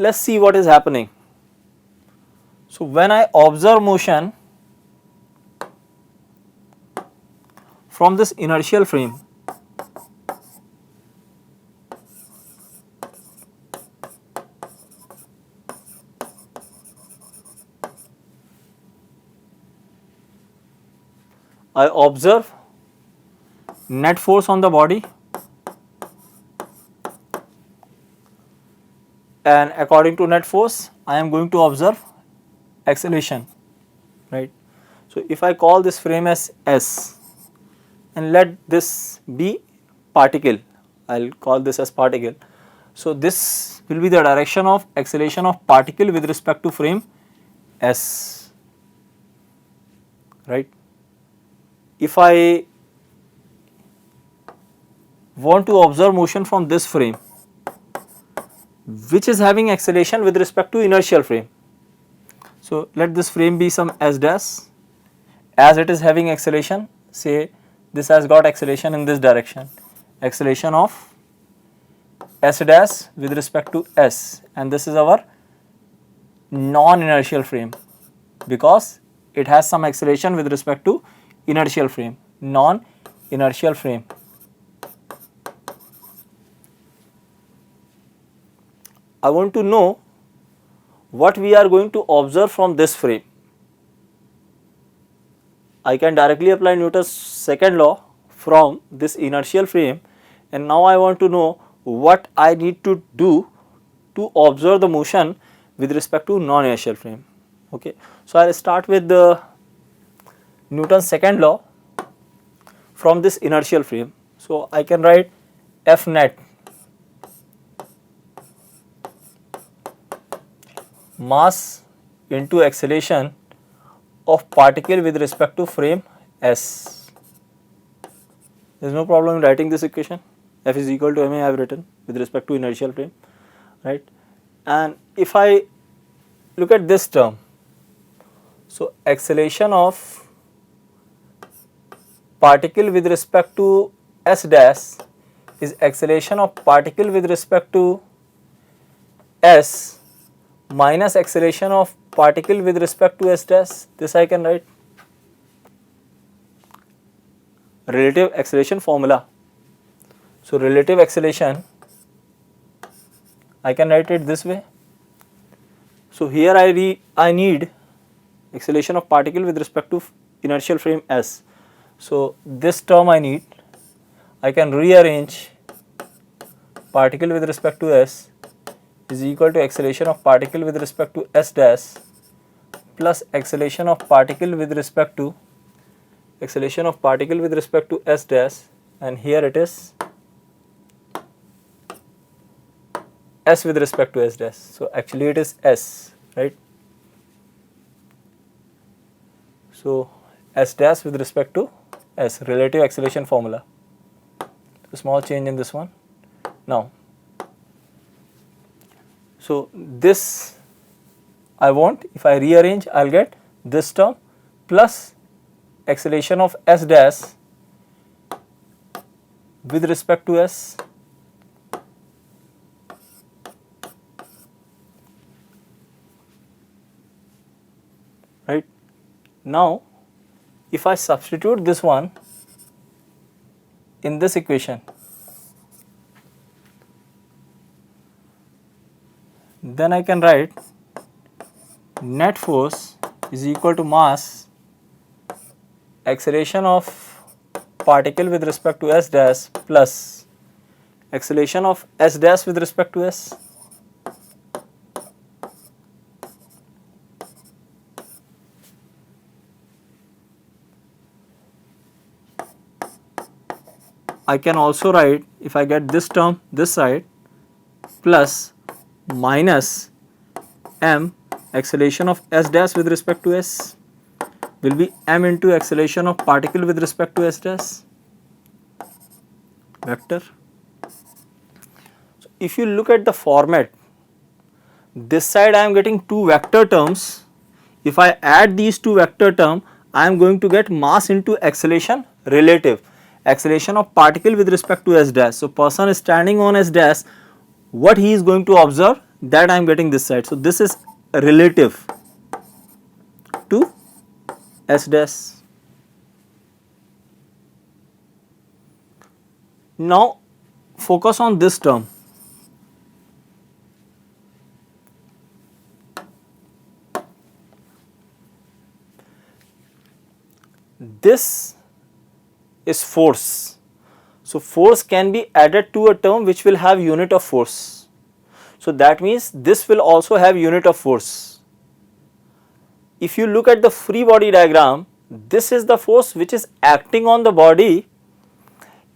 let's see what is happening. So when I observe motion from this inertial frame, I observe net force on the body, and according to net force I am going to observe acceleration, right. So if I call this frame as S and let this be particle, I will call this as particle. So this will be the direction of acceleration of particle with respect to frame S, right. If I want to observe motion from this frame which is having acceleration with respect to inertial frame, so let this frame be some S dash, as it is having acceleration, say this has got acceleration in this direction, acceleration of S dash with respect to S, and this is our non-inertial frame because it has some acceleration with respect to inertial frame, non-inertial frame. I want to know what we are going to observe from this frame. I can directly apply Newton's second law from this inertial frame, and now I want to know what I need to do to observe the motion with respect to non-inertial frame. Okay. So I will start with the Newton's second law from this inertial frame. So I can write F net mass into acceleration of particle with respect to frame S. There is no problem in writing this equation. F is equal to ma I have written with respect to inertial frame, right. And if I look at this term, so acceleration of particle with respect to S dash is acceleration of particle with respect to S minus acceleration of particle with respect to S dash. This I can write relative acceleration formula. So relative acceleration, I can write it this way. So here I need acceleration of particle with respect to inertial frame S. So this term I need, I can rearrange particle with respect to S is equal to acceleration of particle with respect to S dash plus acceleration of particle with respect to S dash, and here it is S with respect to S dash. So actually it is S, right. So S dash with respect to S, relative acceleration formula. A small change in this one. Now, so this I want, if I rearrange, I will get this term plus acceleration of S dash with respect to S right. Now if I substitute this one in this equation, then I can write net force is equal to mass acceleration of particle with respect to S dash plus acceleration of S dash with respect to S. I can also write, if I get this term this side, plus minus m acceleration of S dash with respect to S will be m into acceleration of particle with respect to S dash vector. So if you look at the format, this side I am getting two vector terms. If I add these two vector terms, I am going to get mass into acceleration relative, acceleration of particle with respect to S dash. So person is standing on S dash, what he is going to observe? that I am getting this side. So this is relative to S dash. Now focus on this term. This is force. So force can be added to a term which will have unit of force. So that means this will also have unit of force. If you look at the free body diagram, this is the force which is acting on the body,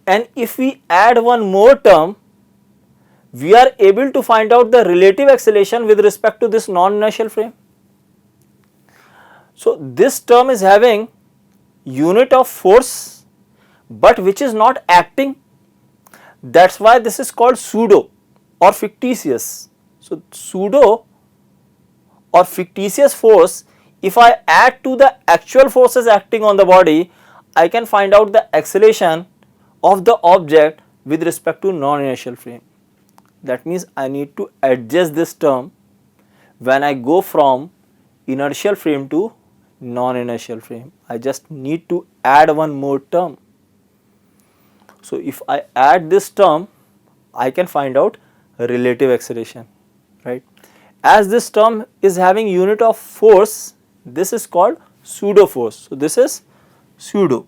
and if we add one more term, we are able to find out the relative acceleration with respect to this non-inertial frame. So this term is having unit of force but which is not acting. That is why this is called pseudo or fictitious. So pseudo or fictitious force, if I add to the actual forces acting on the body, I can find out the acceleration of the object with respect to non-inertial frame. That means I need to adjust this term when I go from inertial frame to non-inertial frame. I just need to add one more term. So if I add this term, I can find out relative acceleration, right? As this term is having unit of force, this is called pseudo force. So this is pseudo.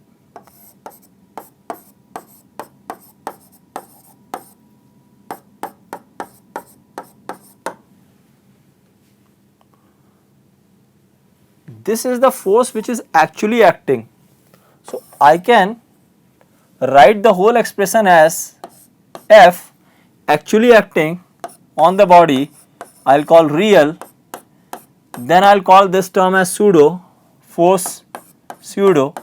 This is the force which is actually acting. So I can write the whole expression as F actually acting on the body, I will call real, then I will call this term as pseudo, force pseudo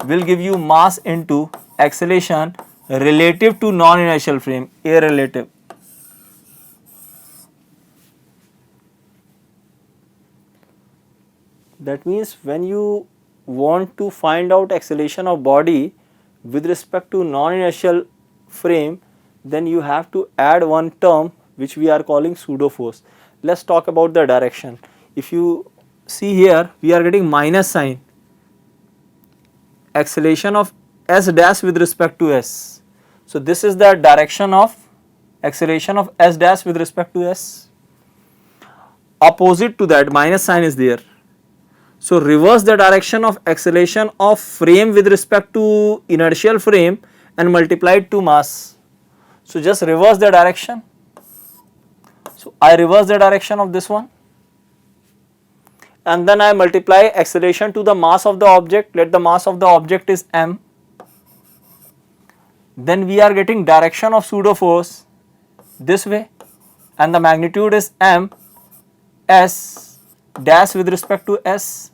will give you mass into acceleration relative to non-inertial frame, A relative. That means when you want to find out acceleration of body with respect to non-inertial frame, then you have to add one term which we are calling pseudo force. Let us talk about the direction. If you see here, we are getting minus sign, acceleration of S dash with respect to S. So this is the direction of acceleration of S dash with respect to S. Opposite to that, minus sign is there. So reverse the direction of acceleration of frame with respect to inertial frame and multiply it to mass. So just reverse the direction. So I reverse the direction of this one, and then I multiply acceleration to the mass of the object. Let the mass of the object is m. Then we are getting direction of pseudo force this way, and the magnitude is m s dash with respect to s.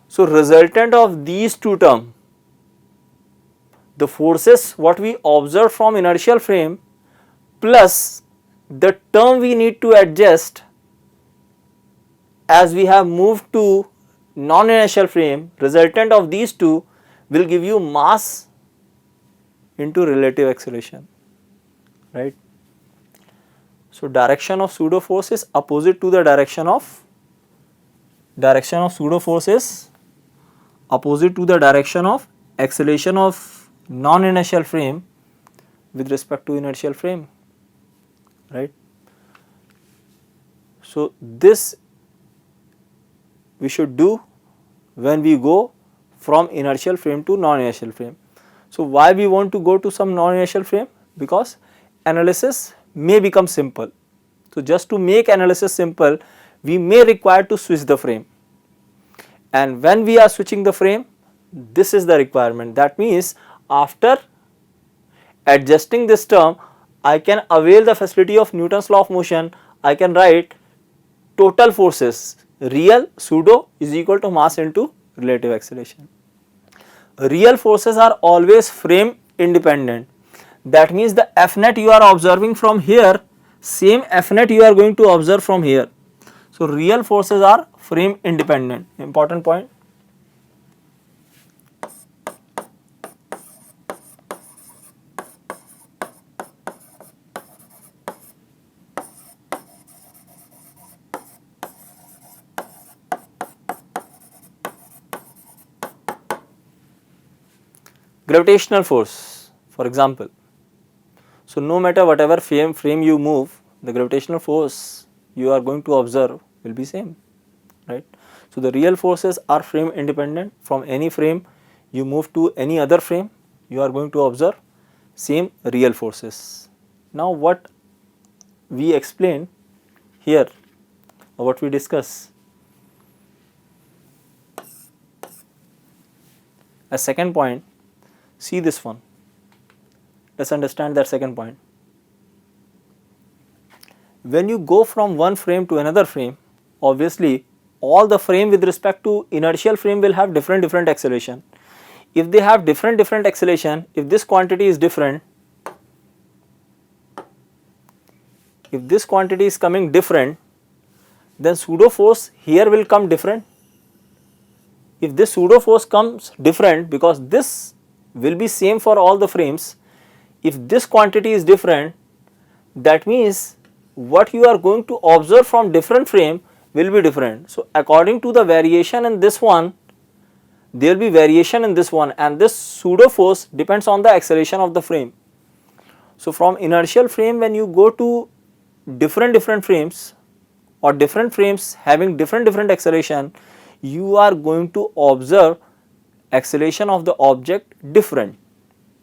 So resultant of these two terms, the forces what we observe from inertial frame plus the term we need to adjust as we have moved to non-inertial frame, resultant of these two will give you mass into relative acceleration, right. So direction of pseudo force is opposite to the direction of pseudo force is opposite to the direction of acceleration of non-inertial frame with respect to inertial frame, right. So this we should do when we go from inertial frame to non-inertial frame. So why we want to go to some non-inertial frame? Because analysis may become simple. So just to make analysis simple, we may require to switch the frame, and when we are switching the frame, this is the requirement. That means after adjusting this term, I can avail the facility of Newton's law of motion. I can write total forces real pseudo is equal to mass into relative acceleration. Real forces are always frame independent. That means the F net you are observing from here, same F net you are going to observe from here. So real forces are frame independent, important point. gravitational force, for example. So no matter whatever frame you move, the gravitational force you are going to observe will be same, right. So the real forces are frame independent. From any frame you move to any other frame, you are going to observe same real forces. Now what we explain here, or what we discuss, a second point, see this one, let us understand that second point. When you go from one frame to another frame, obviously all the frame with respect to inertial frame will have different acceleration. If they have different acceleration, if this quantity is different, if this quantity is coming different, then pseudo force here will come different. If this pseudo force comes different, because this will be same for all the frames, if this quantity is different, that means what you are going to observe from different frame will be different. So according to the variation in this one, there will be variation in this one, and this pseudo force depends on the acceleration of the frame. So from inertial frame, when you go to different frames, or different frames having different acceleration, you are going to observe acceleration of the object different.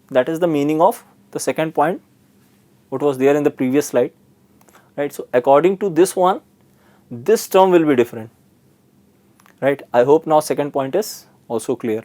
That is the meaning of the second point what was there in the previous slide, right. So according to this one, this term will be different, right. I hope now second point is also clear.